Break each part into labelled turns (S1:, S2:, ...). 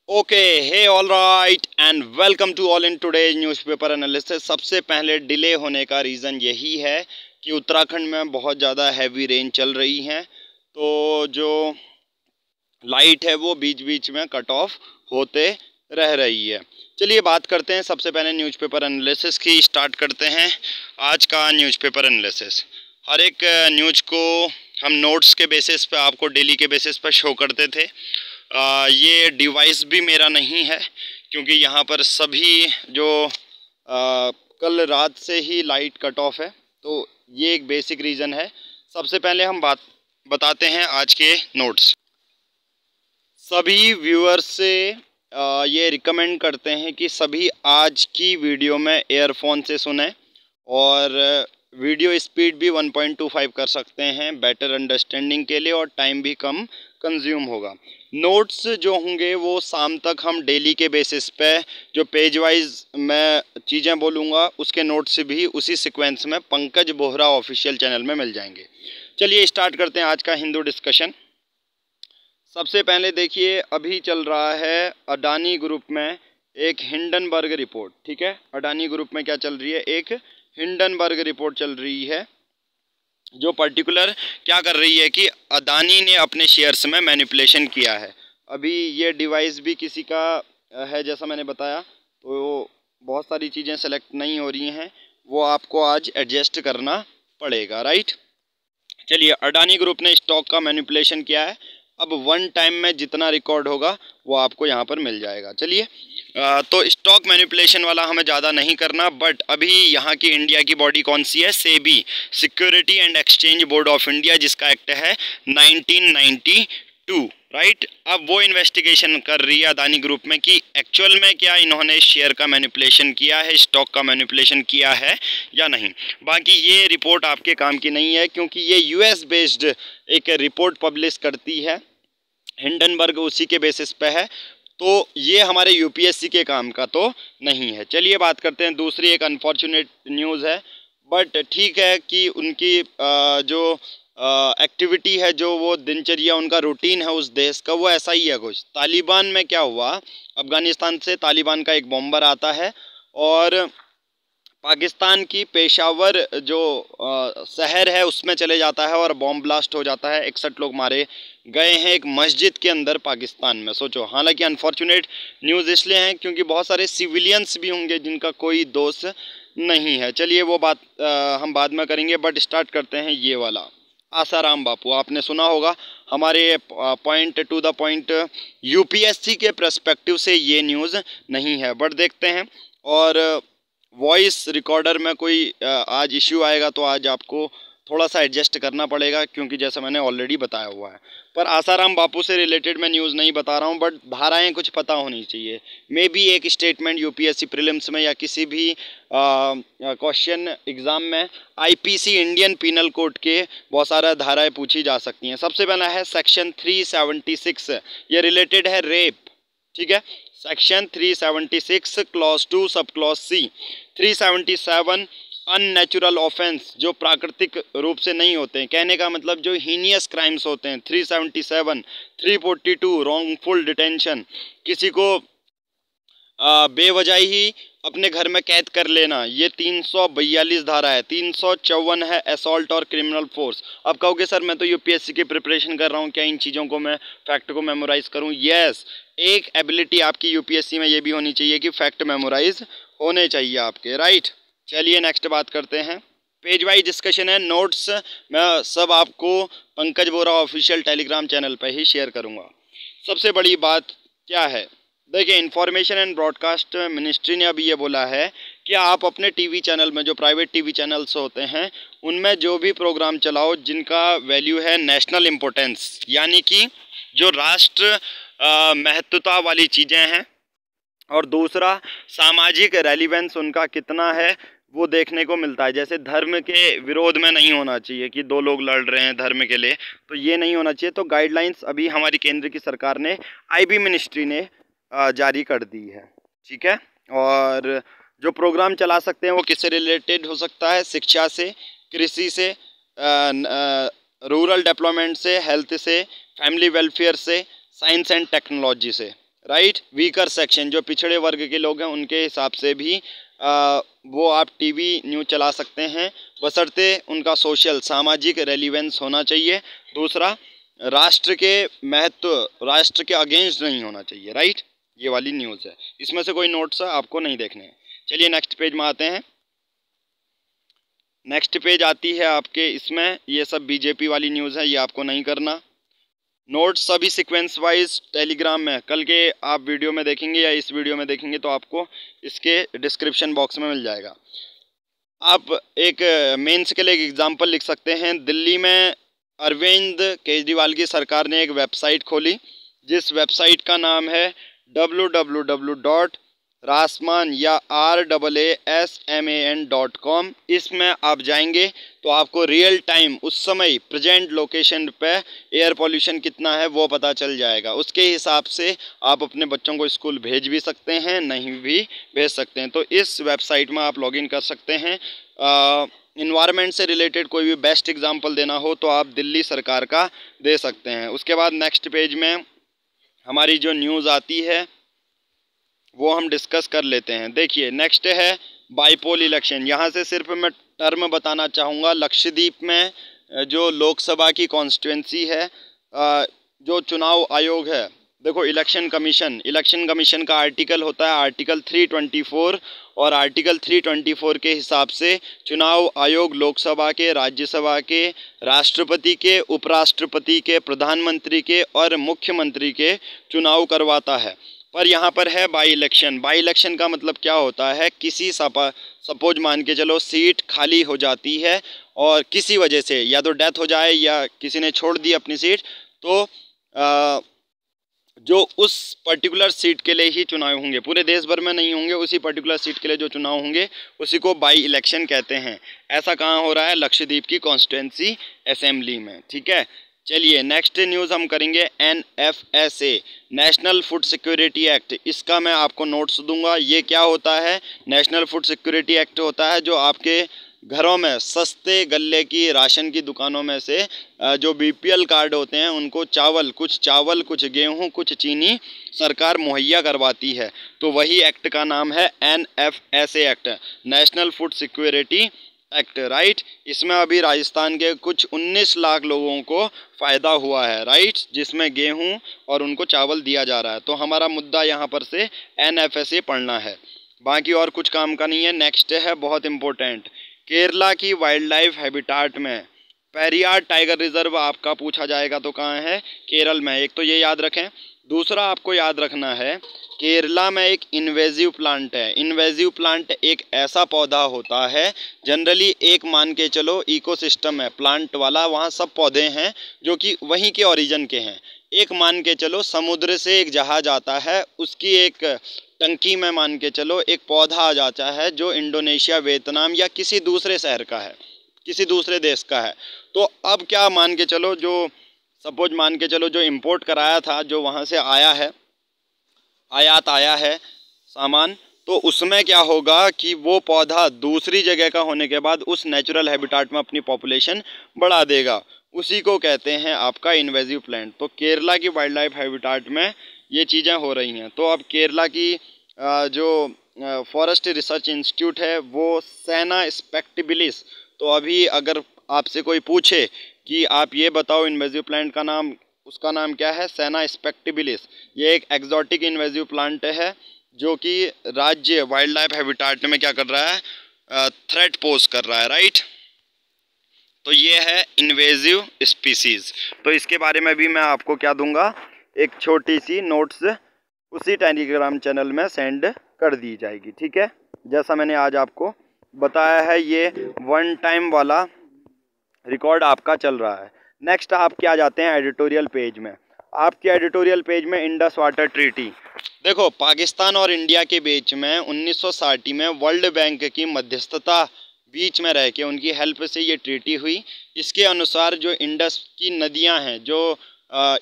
S1: Okay hey all right and welcome to all in today's newspaper analysis. सबसे पहले delay होने का reason यही है कि उत्तराखंड में बहुत ज़्यादा हैवी रेन चल रही है, तो जो लाइट है वो बीच बीच में कट ऑफ होते रह रही है। चलिए बात करते हैं सबसे पहले न्यूज़पेपर एनालिसिस की। स्टार्ट करते हैं आज का न्यूज़पेपर एनालिसिस। हर एक न्यूज़ को हम नोट्स के बेसिस पे आपको डेली के बेसिस पे शो करते थे। ये डिवाइस भी मेरा नहीं है क्योंकि यहाँ पर सभी जो कल रात से ही लाइट कट ऑफ है, तो ये एक बेसिक रीज़न है। सबसे पहले हम बताते हैं आज के नोट्स। सभी व्यूअर्स से ये रिकमेंड करते हैं कि सभी आज की वीडियो में एयरफोन से सुनें और वीडियो स्पीड भी 1.25 कर सकते हैं बेटर अंडरस्टैंडिंग के लिए, और टाइम भी कम कंज्यूम होगा। नोट्स जो होंगे वो शाम तक हम डेली के बेसिस पे जो पेज वाइज मैं चीज़ें बोलूँगा उसके नोट्स भी उसी सीक्वेंस में पंकज बोहरा ऑफिशियल चैनल में मिल जाएंगे। चलिए स्टार्ट करते हैं आज का हिंदू डिस्कशन। सबसे पहले देखिए, अभी चल रहा है अडानी ग्रुप में एक हिंडनबर्ग रिपोर्ट। ठीक है, अडानी ग्रुप में क्या चल रही है, एक हिंडनबर्ग रिपोर्ट चल रही है जो पर्टिकुलर क्या कर रही है कि अडानी ने अपने शेयर्स में मैनिपुलेशन किया है। अभी ये डिवाइस भी किसी का है जैसा मैंने बताया, तो बहुत सारी चीज़ें सेलेक्ट नहीं हो रही हैं, वो आपको आज एडजस्ट करना पड़ेगा, राइट। चलिए, अडानी ग्रुप ने स्टॉक का मैनिपुलेशन किया है। अब वन टाइम में जितना रिकॉर्ड होगा वो आपको यहाँ पर मिल जाएगा। चलिए, तो स्टॉक मैनिपुलेशन वाला हमें ज़्यादा नहीं करना, बट अभी यहाँ की इंडिया की बॉडी कौन सी है, SEBI, security and exchange board of India, जिसका एक्ट है 1992, राइट। अब वो इन्वेस्टिगेशन कर रही है अदानी ग्रुप में कि एक्चुअल में क्या इन्होंने शेयर का मैनिपुलेशन किया है, स्टॉक का मैनिपुलेशन किया है या नहीं। बाकी ये रिपोर्ट आपके काम की नहीं है क्योंकि ये यूएस बेस्ड एक रिपोर्ट पब्लिश करती है, हिंडनबर्ग उसी के बेसिस पे है, तो ये हमारे यूपीएससी के काम का तो नहीं है। चलिए बात करते हैं दूसरी एक अनफॉर्चुनेट न्यूज़ है, बट ठीक है कि उनकी जो एक्टिविटी है, जो वो दिनचर्या उनका रूटीन है उस देश का, वो ऐसा ही है कुछ। तालिबान में क्या हुआ, अफ़गानिस्तान से तालिबान का एक बॉम्बर आता है और पाकिस्तान की पेशावर जो शहर है उसमें चले जाता है और बॉम्ब ब्लास्ट हो जाता है। 61 लोग मारे गए हैं एक मस्जिद के अंदर पाकिस्तान में, सोचो। हालांकि अनफॉर्चुनेट न्यूज़ इसलिए हैं क्योंकि बहुत सारे सिविलियंस भी होंगे जिनका कोई दोष नहीं है। चलिए वो बात हम बाद में करेंगे, बट स्टार्ट करते हैं ये वाला। आसाराम बापू आपने सुना होगा, हमारे point two the point UPSC के पर्सपेक्टिव से ये न्यूज़ नहीं है, बट देखते हैं। और वॉइस रिकॉर्डर में कोई आज इश्यू आएगा तो आज आपको थोड़ा सा एडजस्ट करना पड़ेगा क्योंकि जैसा मैंने ऑलरेडी बताया हुआ है। पर आसाराम बापू से रिलेटेड मैं न्यूज़ नहीं बता रहा हूँ, बट धाराएं कुछ पता होनी चाहिए। मे बी एक स्टेटमेंट यूपीएससी प्रीलिम्स में या किसी भी क्वेश्चन एग्ज़ाम में आईपीसी इंडियन पीनल कोड के बहुत सारा धाराएं पूछी जा सकती हैं। सबसे पहला है सेक्शन 376, ये रिलेटेड है रेप। ठीक है, section 376 clause 2 sub clause C. 377 unnatural offence, जो प्राकृतिक रूप से नहीं होते हैं, कहने का मतलब जो हीनियस क्राइम्स होते हैं। 377 342 रॉन्गफुल डिटेंशन, किसी को बेवजह ही अपने घर में कैद कर लेना, ये 342 धारा है। 354 है असॉल्ट और क्रिमिनल फोर्स। अब कहोगे सर मैं तो यूपीएससी की प्रिपरेशन कर रहा हूँ, क्या इन चीज़ों को मैं फैक्ट को मेमोराइज़ करूँ? यस, एक एबिलिटी आपकी यूपीएससी में ये भी होनी चाहिए कि फैक्ट मेमोराइज होने चाहिए आपके, राइट। चलिए नेक्स्ट बात करते हैं। पेज वाइज डिस्कशन है, नोट्स मैं सब आपको Pankaj Bohra official Telegram channel पर ही शेयर करूँगा। सबसे बड़ी बात क्या है, देखिए, इंफॉर्मेशन एंड ब्रॉडकास्ट मिनिस्ट्री ने अभी ये बोला है कि आप अपने टीवी चैनल में, जो प्राइवेट टीवी चैनल्स होते हैं, उनमें जो भी प्रोग्राम चलाओ जिनका वैल्यू है नेशनल इम्पोर्टेंस, यानी कि जो राष्ट्र महत्वता वाली चीज़ें हैं, और दूसरा सामाजिक रेलिवेंस उनका कितना है वो देखने को मिलता है। जैसे धर्म के विरोध में नहीं होना चाहिए कि दो लोग लड़ रहे हैं धर्म के लिए, तो ये नहीं होना चाहिए। तो गाइडलाइंस अभी हमारी केंद्र की सरकार ने, आईबी मिनिस्ट्री ने जारी कर दी है। ठीक है, और जो प्रोग्राम चला सकते हैं वो किससे रिलेटेड हो सकता है, शिक्षा से, कृषि से, रूरल डेवलपमेंट से, हेल्थ से, फैमिली वेलफेयर से, साइंस एंड टेक्नोलॉजी से, राइट। वीकर सेक्शन जो पिछड़े वर्ग के लोग हैं उनके हिसाब से भी वो आप टीवी न्यूज़ चला सकते हैं, बशर्ते उनका सोशल सामाजिक रेलिवेंस होना चाहिए। दूसरा, राष्ट्र के महत्व, राष्ट्र के अगेंस्ट नहीं होना चाहिए, राइट। ये वाली न्यूज़ है, इसमें से कोई नोट्स आपको नहीं देखने हैं। चलिए नेक्स्ट पेज में आते हैं। नेक्स्ट पेज आती है आपके, इसमें ये सब बीजेपी वाली न्यूज़ है, ये आपको नहीं करना। नोट्स सभी सीक्वेंस वाइज टेलीग्राम में कल के आप वीडियो में देखेंगे या इस वीडियो में देखेंगे तो आपको इसके डिस्क्रिप्शन बॉक्स में मिल जाएगा। आप एक मेंस के लिए एक एग्जांपल लिख सकते हैं। दिल्ली में अरविंद केजरीवाल की सरकार ने एक वेबसाइट खोली, जिस वेबसाइट का नाम है www.rasman या RAASMAN.com। इसमें आप जाएंगे तो आपको रियल टाइम उस समय प्रेजेंट लोकेशन पे एयर पोल्यूशन कितना है वो पता चल जाएगा। उसके हिसाब से आप अपने बच्चों को स्कूल भेज भी सकते हैं, नहीं भी भेज सकते हैं। तो इस वेबसाइट में आप लॉगिन कर सकते हैं। इन्वायरमेंट से रिलेटेड कोई भी बेस्ट एग्जांपल देना हो तो आप दिल्ली सरकार का दे सकते हैं। उसके बाद नेक्स्ट पेज में हमारी जो न्यूज़ आती है वो हम डिस्कस कर लेते हैं। देखिए नेक्स्ट है बाईपोल इलेक्शन। यहाँ से सिर्फ मैं टर्म बताना चाहूँगा। लक्षद्वीप में जो लोकसभा की कॉन्स्टिट्यूंसी है, जो चुनाव आयोग है, देखो इलेक्शन कमीशन का आर्टिकल होता है आर्टिकल 324, और आर्टिकल 324 के हिसाब से चुनाव आयोग लोकसभा के, राज्यसभा के, राष्ट्रपति के, उपराष्ट्रपति के, प्रधानमंत्री के और मुख्यमंत्री के चुनाव करवाता है। पर यहाँ पर है बाई इलेक्शन। बाई इलेक्शन का मतलब क्या होता है, किसी सपोज मान के चलो सीट खाली हो जाती है और किसी वजह से या तो डेथ हो जाए या किसी ने छोड़ दी अपनी सीट, तो जो उस पर्टिकुलर सीट के लिए ही चुनाव होंगे, पूरे देश भर में नहीं होंगे, उसी पर्टिकुलर सीट के लिए जो चुनाव होंगे उसी को बाई इलेक्शन कहते हैं। ऐसा कहाँ हो रहा है, लक्षद्वीप की कॉन्स्टिट्यूंसी असेंबली में, ठीक है। चलिए नेक्स्ट न्यूज़ हम करेंगे NFSA, national food security act. इसका मैं आपको नोट्स दूंगा। ये क्या होता है, नेशनल फूड सिक्योरिटी एक्ट होता है जो आपके घरों में सस्ते गल्ले की राशन की दुकानों में से जो BPL कार्ड होते हैं उनको चावल, कुछ गेहूं, कुछ चीनी सरकार मुहैया करवाती है। तो वही एक्ट का नाम है NFSA act, national food security act, right. इसमें अभी राजस्थान के कुछ 19 लाख लोगों को फ़ायदा हुआ है, राइट, जिसमें गेहूं और उनको चावल दिया जा रहा है। तो हमारा मुद्दा यहाँ पर से NFSA पढ़ना है, बाकी और कुछ काम का नहीं है। नेक्स्ट है बहुत इम्पोर्टेंट, केरला की वाइल्ड लाइफ हैबिटाट में पेरियार टाइगर रिजर्व आपका पूछा जाएगा तो कहाँ है, केरल में। एक तो ये याद रखें। दूसरा आपको याद रखना है, केरला में एक इन्वेजिव प्लांट है। इन्वेजिव प्लांट एक ऐसा पौधा होता है, जनरली एक मान के चलो इकोसिस्टम है प्लांट वाला, वहाँ सब पौधे हैं जो कि वहीं के ओरिजिन के हैं। एक मान के चलो समुद्र से एक जहाज आता है, उसकी एक टंकी में मान के चलो एक पौधा आ जाता है जो इंडोनेशिया, वियतनाम या किसी दूसरे शहर का है, किसी दूसरे देश का है। तो अब क्या मान के चलो, जो सपोज मान के चलो जो इंपोर्ट कराया था, जो वहाँ से आया है, आयात आया है सामान, तो उसमें क्या होगा कि वो पौधा दूसरी जगह का होने के बाद उस नेचुरल हैबिटाट में अपनी पॉपुलेशन बढ़ा देगा। उसी को कहते हैं आपका इन्वेजिव प्लांट। तो केरला की वाइल्ड लाइफ हैबिटाट में ये चीज़ें हो रही हैं। तो अब केरला की जो फॉरेस्ट रिसर्च इंस्टीट्यूट है वो सेना स्पेक्टिबिलिस, तो अभी अगर आपसे कोई पूछे कि आप ये बताओ इन्वेजिव प्लांट का नाम, उसका नाम क्या है, सेना स्पेक्टिबिलिस। ये एक एक्जॉटिक इन्वेजिव प्लांट है जो कि राज्य वाइल्ड लाइफ हैबिटाट में क्या कर रहा है, थ्रेट पोज कर रहा है, राइट। तो ये है इन्वेजिव स्पीसीज़। तो इसके बारे में भी मैं आपको क्या दूंगा, एक छोटी सी नोट्स उसी टेलीग्राम चैनल में सेंड कर दी जाएगी, ठीक है। जैसा मैंने आज आपको बताया है, ये वन टाइम वाला रिकॉर्ड आपका चल रहा है। नेक्स्ट आप क्या जाते हैं एडिटोरियल पेज में। आपके एडिटोरियल पेज में इंडस वाटर ट्रीटी, देखो पाकिस्तान और इंडिया के बीच में 1960 में वर्ल्ड बैंक की मध्यस्थता बीच में रह के उनकी हेल्प से ये ट्रीटी हुई। इसके अनुसार जो इंडस की नदियां हैं, जो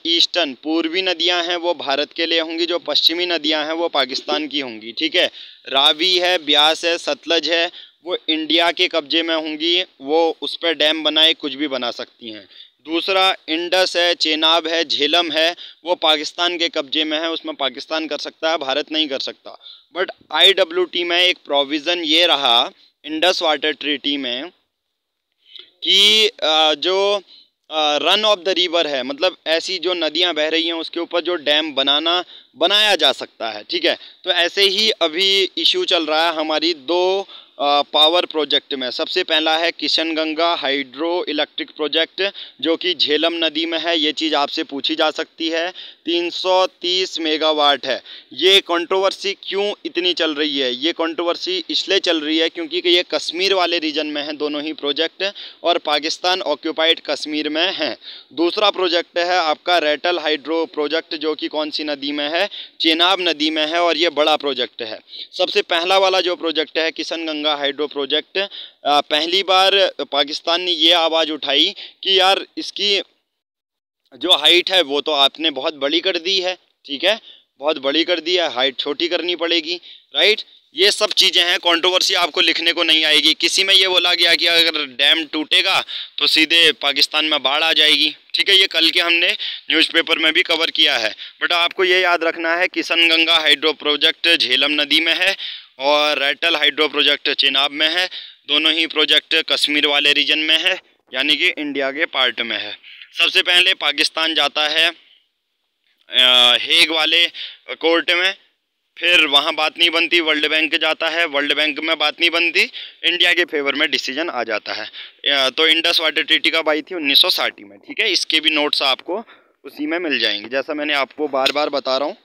S1: ईस्टर्न पूर्वी नदियां हैं वो भारत के लिए होंगी, जो पश्चिमी नदियां हैं वो पाकिस्तान की होंगी, ठीक है। रावी है, ब्यास है, सतलज है, वो इंडिया के कब्जे में होंगी, वो उस पर डैम बनाए कुछ भी बना सकती हैं। दूसरा इंडस है, चेनाब है, झेलम है, वो पाकिस्तान के कब्जे में है, उसमें पाकिस्तान कर सकता है, भारत नहीं कर सकता। बट IWT में एक प्रोविज़न ये रहा इंडस वाटर ट्रीटी में कि जो रन ऑफ द रिवर है, मतलब ऐसी जो नदियां बह रही हैं उसके ऊपर जो डैम बनाया जा सकता है, ठीक है। तो ऐसे ही अभी इशू चल रहा है हमारी दो पावर प्रोजेक्ट में। सबसे पहला है किशनगंगा हाइड्रो इलेक्ट्रिक प्रोजेक्ट जो कि झेलम नदी में है। ये चीज़ आपसे पूछी जा सकती है। 330 मेगावाट है। ये कंट्रोवर्सी क्यों इतनी चल रही है? ये कंट्रोवर्सी इसलिए चल रही है क्योंकि ये कश्मीर वाले रीजन में है दोनों ही प्रोजेक्ट, और पाकिस्तान ऑक्यूपाइड कश्मीर में है। दूसरा प्रोजेक्ट है आपका रेटल हाइड्रो प्रोजेक्ट जो कि कौन सी नदी में है? चेनाब नदी में है, और ये बड़ा प्रोजेक्ट है। सबसे पहला वाला जो प्रोजेक्ट है किशनगंगा हाइड्रो प्रोजेक्ट, पहली बार पाकिस्तान ने ये आवाज़ उठाई कि यार इसकी जो हाइट है वो तो आपने बहुत बड़ी कर दी है, ठीक है, बहुत बड़ी कर दी है, हाइट छोटी करनी पड़ेगी, राइट। ये सब चीज़ें हैं, कंट्रोवर्सी आपको लिखने को नहीं आएगी। किसी में ये बोला गया कि अगर डैम टूटेगा तो सीधे पाकिस्तान में बाढ़ आ जाएगी, ठीक है। ये कल के हमने न्यूज़पेपर में भी कवर किया है। बट आपको ये याद रखना है किशनगंगा हाइड्रो प्रोजेक्ट झेलम नदी में है और रेटल हाइड्रो प्रोजेक्ट चेनाब में है। दोनों ही प्रोजेक्ट कश्मीर वाले रीजन में है, यानी कि इंडिया के पार्ट में है। सबसे पहले पाकिस्तान जाता है हेग वाले कोर्ट में, फिर वहाँ बात नहीं बनती, वर्ल्ड बैंक जाता है, वर्ल्ड बैंक में बात नहीं बनती, इंडिया के फेवर में डिसीजन आ जाता है। तो इंडस वाटर ट्रीटी कब आई थी? 1960 में, ठीक है। इसके भी नोट्स आपको उसी में मिल जाएंगे। जैसा मैंने आपको बार बार बता रहा हूँ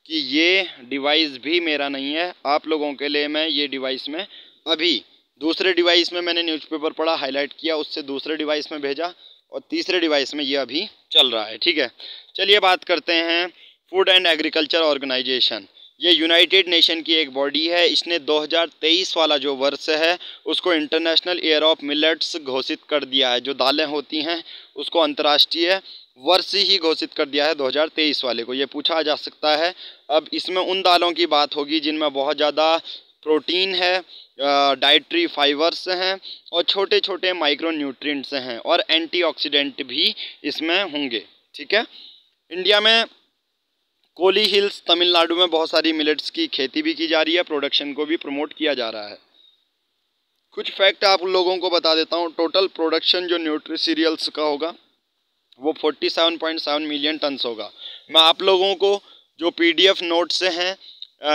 S1: कि ये डिवाइस भी मेरा नहीं है, आप लोगों के लिए मैं ये डिवाइस में अभी दूसरे डिवाइस में मैंने न्यूज़पेपर पढ़ा, हाईलाइट किया, उससे दूसरे डिवाइस में भेजा, और तीसरे डिवाइस में ये अभी चल रहा है, ठीक है। चलिए बात करते हैं फूड एंड एग्रीकल्चर ऑर्गेनाइजेशन। ये यूनाइटेड नेशन की एक बॉडी है। इसने 2023 वाला जो वर्ष है उसको इंटरनेशनल ईयर ऑफ मिलेट्स घोषित कर दिया है। जो दालें होती हैं उसको अंतर्राष्ट्रीय वर्ष ही घोषित कर दिया है 2023 वाले को। ये पूछा जा सकता है। अब इसमें उन दालों की बात होगी जिनमें बहुत ज़्यादा प्रोटीन है, डाइट्री फाइबर्स हैं, और छोटे छोटे माइक्रो न्यूट्रिएंट्स हैं, और एंटीऑक्सीडेंट भी इसमें होंगे, ठीक है। इंडिया में कोली हिल्स तमिलनाडु में बहुत सारी मिलेट्स की खेती भी की जा रही है, प्रोडक्शन को भी प्रमोट किया जा रहा है। कुछ फैक्ट आप लोगों को बता देता हूँ। टोटल प्रोडक्शन जो न्यूट्री सीरियल्स का होगा वो 47.7 मिलियन टन्स होगा। मैं आप लोगों को जो PDF नोट्स हैं,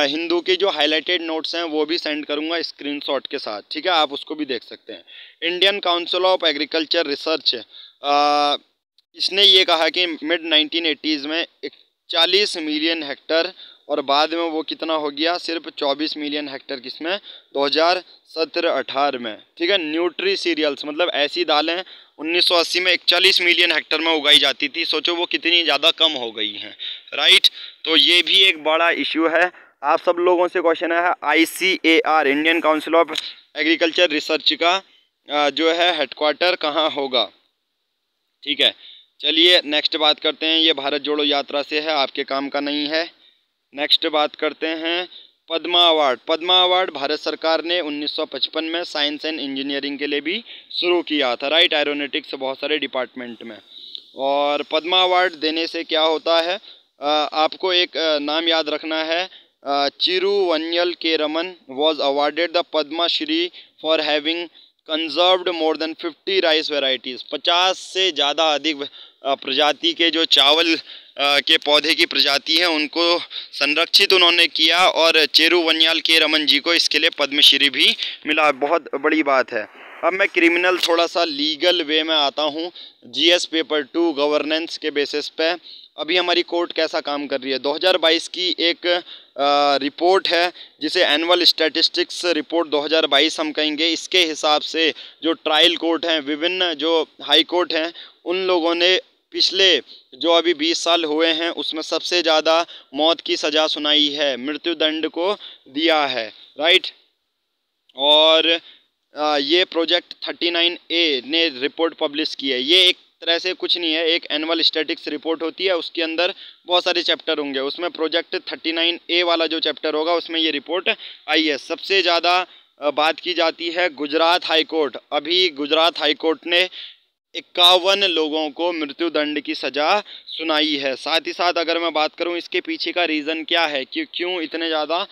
S1: हिंदू के जो हाईलाइटेड नोट्स हैं वो भी सेंड करूंगा स्क्रीनशॉट के साथ, ठीक है, आप उसको भी देख सकते हैं। Indian council of agriculture research, इसने ये कहा कि मिड 1980s में 40 मिलियन हेक्टर, और बाद में वो कितना हो गया? सिर्फ 24 मिलियन हेक्टर किसमें? 2017-18 में, ठीक है। न्यूट्री सीरियल्स मतलब ऐसी दालें 1980 में 41 मिलियन हेक्टर में उगाई जाती थी। सोचो वो कितनी ज़्यादा कम हो गई हैं, राइट। तो ये भी एक बड़ा इशू है। आप सब लोगों से क्वेश्चन है ICAR Indian council of agriculture research का जो है हेडक्वार्टर कहाँ होगा, ठीक है। चलिए नेक्स्ट बात करते हैं। ये भारत जोड़ो यात्रा से है, आपके काम का नहीं है। नेक्स्ट बात करते हैं पद्मा अवार्ड। पद्मा अवार्ड भारत सरकार ने 1955 में साइंस एंड इंजीनियरिंग के लिए भी शुरू किया था, राइट, एरोनॉटिक्स बहुत सारे डिपार्टमेंट में। और पद्मा अवार्ड देने से क्या होता है, आपको एक नाम याद रखना है। चिरुवन्यल के Raman was awarded the Padma Shri for having conserved more than 50 rice varieties. 50 से ज़्यादा अधिक प्रजाति के जो चावल के पौधे की प्रजाति है उनको संरक्षित उन्होंने किया, और चिरुवन्यल के रमन जी को इसके लिए पद्मश्री भी मिला। बहुत बड़ी बात है। अब मैं क्रिमिनल थोड़ा सा लीगल वे में आता हूँ। GS पेपर 2 गवर्नेंस के बेसिस पे अभी हमारी कोर्ट कैसा काम कर रही है। 2022 की एक रिपोर्ट है जिसे एनुअल स्टैटिस्टिक्स रिपोर्ट 2022 हम कहेंगे। इसके हिसाब से जो ट्रायल कोर्ट हैं, विभिन्न जो हाई कोर्ट हैं, उन लोगों ने पिछले जो अभी 20 साल हुए हैं उसमें सबसे ज़्यादा मौत की सज़ा सुनाई है, मृत्युदंड को दिया है, राइट। और ये प्रोजेक्ट 39A ने रिपोर्ट पब्लिश की है। ये एक तरह से कुछ नहीं है, एक एनुअल स्टैटिक्स रिपोर्ट होती है, उसके अंदर बहुत सारे चैप्टर होंगे। उसमें प्रोजेक्ट 39A वाला जो चैप्टर होगा उसमें ये रिपोर्ट आई है। सबसे ज़्यादा बात की जाती है गुजरात हाई कोर्ट। अभी गुजरात हाई कोर्ट ने 51 लोगों को मृत्युदंड की सज़ा सुनाई है। साथ ही साथ अगर मैं बात करूं इसके पीछे का रीज़न क्या है कि क्यों इतने ज़्यादा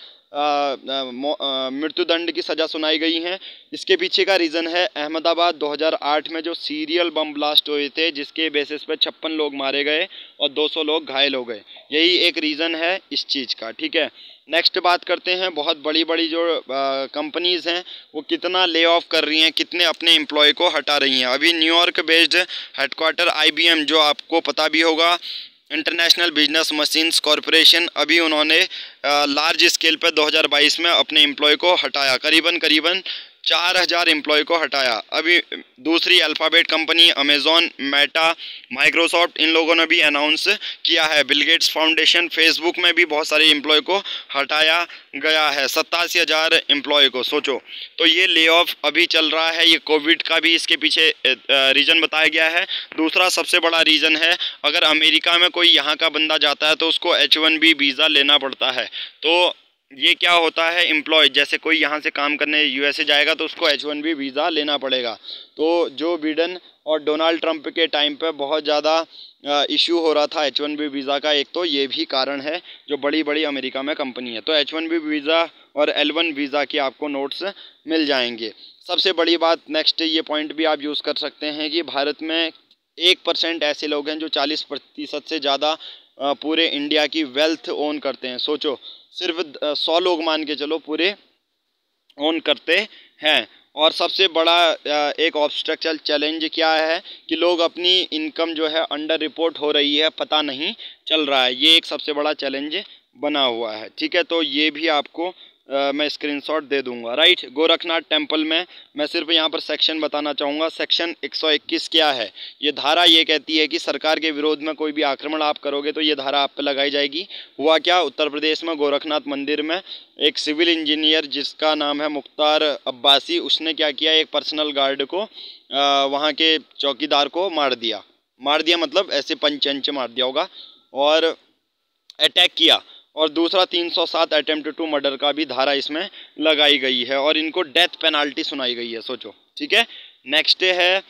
S1: मृत्युदंड की सज़ा सुनाई गई हैं, इसके पीछे का रीज़न है अहमदाबाद 2008 में जो सीरियल बम ब्लास्ट हुए थे, जिसके बेसिस पे 56 लोग मारे गए और 200 लोग घायल हो गए। यही एक रीज़न है इस चीज़ का। ठीक है, नेक्स्ट बात करते हैं, बहुत बड़ी बड़ी जो कंपनीज़ हैं वो कितना ले ऑफ कर रही हैं, कितने अपने एम्प्लॉय को हटा रही हैं। अभी न्यूयॉर्क बेस्ड हेडक्वार्टर IBM, जो आपको पता भी होगा, इंटरनेशनल बिजनेस मशीन्स कॉरपोरेशन, अभी उन्होंने लार्ज स्केल पर 2022 में अपने एम्प्लॉय को हटाया, करीबन 4000 एम्प्लॉय को हटाया। अभी दूसरी Alphabet company, Amazon, Meta, Microsoft, इन लोगों ने भी अनाउंस किया है। बिल गेट्स फाउंडेशन, फेसबुक में भी बहुत सारे एम्प्लॉय को हटाया गया है, 87,000 एम्प्लॉय को। सोचो, तो ये ले ऑफ अभी चल रहा है, ये कोविड का भी इसके पीछे रीज़न बताया गया है। दूसरा सबसे बड़ा रीज़न है, अगर अमेरिका में कोई यहाँ का बंदा जाता है तो उसको H1B वीज़ा लेना पड़ता है। तो ये क्या होता है, एम्प्लॉय जैसे कोई यहाँ से काम करने USA जाएगा तो उसको H1B वीज़ा लेना पड़ेगा। तो जो बिडेन और डोनाल्ड ट्रंप के टाइम पे बहुत ज़्यादा इशू हो रहा था H1B वीज़ा का, एक तो ये भी कारण है जो बड़ी बड़ी अमेरिका में कंपनी है। तो H1B वीज़ा और L1 वीज़ा के आपको नोट्स मिल जाएंगे। सबसे बड़ी बात, नेक्स्ट ये पॉइंट भी आप यूज़ कर सकते हैं कि भारत में 1% ऐसे लोग हैं जो 40% से ज़्यादा पूरे इंडिया की वेल्थ ओन करते हैं। सोचो, सिर्फ 100 लोग मान के चलो पूरे ओन करते हैं। और सबसे बड़ा एक ऑब्स्ट्रक्चरल चैलेंज क्या है कि लोग अपनी इनकम जो है अंडर रिपोर्ट हो रही है, पता नहीं चल रहा है। ये एक सबसे बड़ा चैलेंज बना हुआ है। ठीक है, तो ये भी आपको मैं स्क्रीनशॉट दे दूंगा। राइट, गोरखनाथ टेम्पल में मैं सिर्फ यहाँ पर सेक्शन बताना चाहूँगा। सेक्शन 121 क्या है, ये धारा ये कहती है कि सरकार के विरोध में कोई भी आक्रमण आप करोगे तो ये धारा आप पे लगाई जाएगी। हुआ क्या, उत्तर प्रदेश में गोरखनाथ मंदिर में एक सिविल इंजीनियर जिसका नाम है मुख्तार अब्बासी, उसने क्या किया, एक पर्सनल गार्ड को वहाँ के चौकीदार को मार दिया मतलब ऐसे पंच मार दिया होगा, और अटैक किया। और दूसरा 307 अटेम्प्ट टू मर्डर का भी धारा इसमें लगाई गई है और इनको डेथ पेनाल्टी सुनाई गई है। सोचो, ठीक है। नेक्स्ट है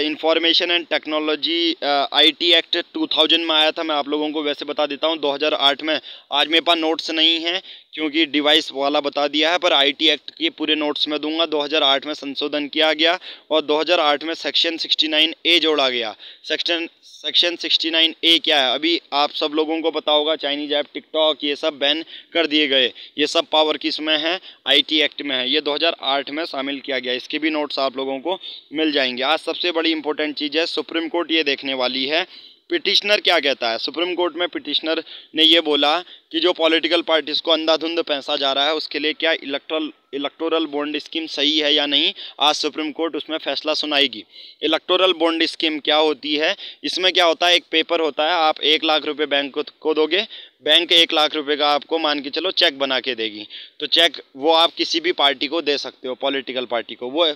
S1: information and technology IT act 2000 में आया था। मैं आप लोगों को वैसे बता देता हूँ 2008 में, आज मेरे पास नोट्स नहीं है क्योंकि डिवाइस वाला बता दिया है, पर IT एक्ट के पूरे नोट्स में दूंगा। 2008 में संशोधन किया गया और 2008 में सेक्शन 69A जोड़ा गया। सेक्शन 69A क्या है, अभी आप सब लोगों को पता होगा, चाइनीज ऐप, टिकटॉक, ये सब बैन कर दिए गए। ये सब पावर किस में है, IT एक्ट में है। ये 2008 में शामिल किया गया। इसके भी नोट्स आप लोगों को मिल जाएंगे। आज सबसे बड़ी इंपॉर्टेंट चीज़ है, सुप्रीम कोर्ट ये देखने वाली है पिटिशनर क्या कहता है। सुप्रीम कोर्ट में पिटिशनर ने ये बोला कि जो पॉलिटिकल पार्टीज को अंधाधुंध पैसा जा रहा है उसके लिए क्या इलेक्टोरल बॉन्ड स्कीम सही है या नहीं। आज सुप्रीम कोर्ट उसमें फैसला सुनाएगी। इलेक्टोरल बॉन्ड स्कीम क्या होती है, इसमें क्या होता है, एक पेपर होता है, आप 1 लाख रुपए बैंक को दोगे, बैंक 1 लाख रुपए का आपको मान के चलो चेक बना के देगी। तो चेक वो आप किसी भी पार्टी को दे सकते हो, पॉलिटिकल पार्टी को। वो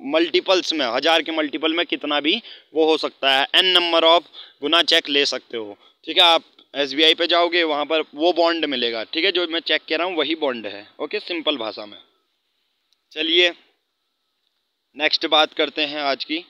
S1: मल्टीपल्स में, 1000 के मल्टीपल में कितना भी वो हो सकता है, n नंबर ऑफ गुना चेक ले सकते हो। ठीक है, आप SBI पे जाओगे, वहाँ पर वो बॉन्ड मिलेगा। ठीक है, जो मैं चेक कह रहा हूँ वही बॉन्ड है। ओके, सिंपल भाषा में। चलिए नेक्स्ट बात करते हैं आज की।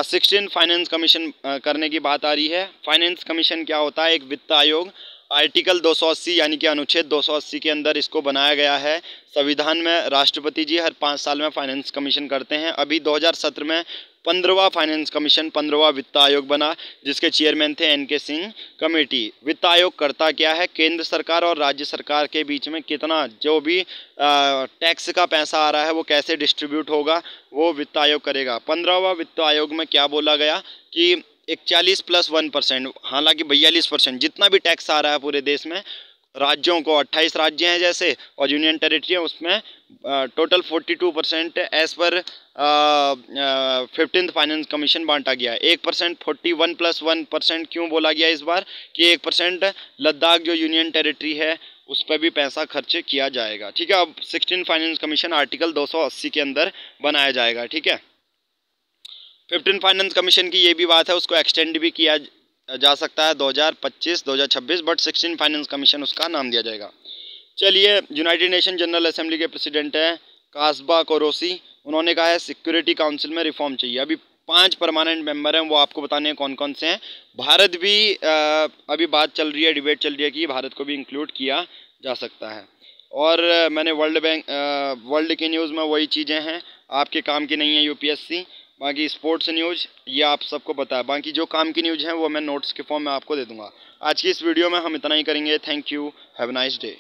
S1: 16 फाइनेंस कमीशन करने की बात आ रही है। फाइनेंस कमीशन क्या होता है, एक वित्त आयोग। आर्टिकल 280 यानी कि अनुच्छेद 280 के अंदर इसको बनाया गया है। संविधान में राष्ट्रपति जी हर 5 साल में फाइनेंस कमीशन करते हैं। अभी 2017 में 15वां फाइनेंस कमीशन, 15वां वित्त आयोग बना, जिसके चेयरमैन थे NK सिंह कमेटी। वित्त आयोग करता क्या है, केंद्र सरकार और राज्य सरकार के बीच में कितना जो भी टैक्स का पैसा आ रहा है वो कैसे डिस्ट्रीब्यूट होगा, वो वित्त आयोग करेगा। 15वां वित्त आयोग में क्या बोला गया कि 41 + 1%, हालांकि 42%, जितना भी टैक्स आ रहा है पूरे देश में, राज्यों को 28 राज्य हैं जैसे और यूनियन टेरिटरी है, उसमें total 42% as per 15th finance commission बांटा गया है। 1% 41 + 1% क्यों बोला गया इस बार कि 1% लद्दाख जो यूनियन टेरिटरी है उस पर भी पैसा खर्च किया जाएगा। ठीक है, अब 16 फाइनेंस कमीशन आर्टिकल 280 के अंदर बनाया जाएगा। ठीक है, 15 फाइनेंस कमीशन की ये भी बात है, उसको एक्सटेंड भी किया जा सकता है 2025 2026, बट 16 फाइनेंस कमीशन उसका नाम दिया जाएगा। चलिए, यूनाइटेड नेशन जनरल असेंबली के प्रेसिडेंट हैं कास्बा कोरोसी। उन्होंने कहा है सिक्योरिटी काउंसिल में रिफॉर्म चाहिए। अभी 5 परमानेंट मेंबर हैं, वो आपको बताने हैं कौन कौन से हैं। भारत भी अभी बात चल रही है, डिबेट चल रही है कि भारत को भी इंक्लूड किया जा सकता है। और मैंने वर्ल्ड की न्यूज़ में वही चीज़ें हैं, आपके काम की नहीं है यूपीएससी। बाकी स्पोर्ट्स न्यूज़ ये आप सबको पता है, बाकी जो काम की न्यूज़ हैं वो मैं नोट्स के फॉर्म में आपको दे दूँगा। आज की इस वीडियो में हम इतना ही करेंगे। Thank you, have a nice day.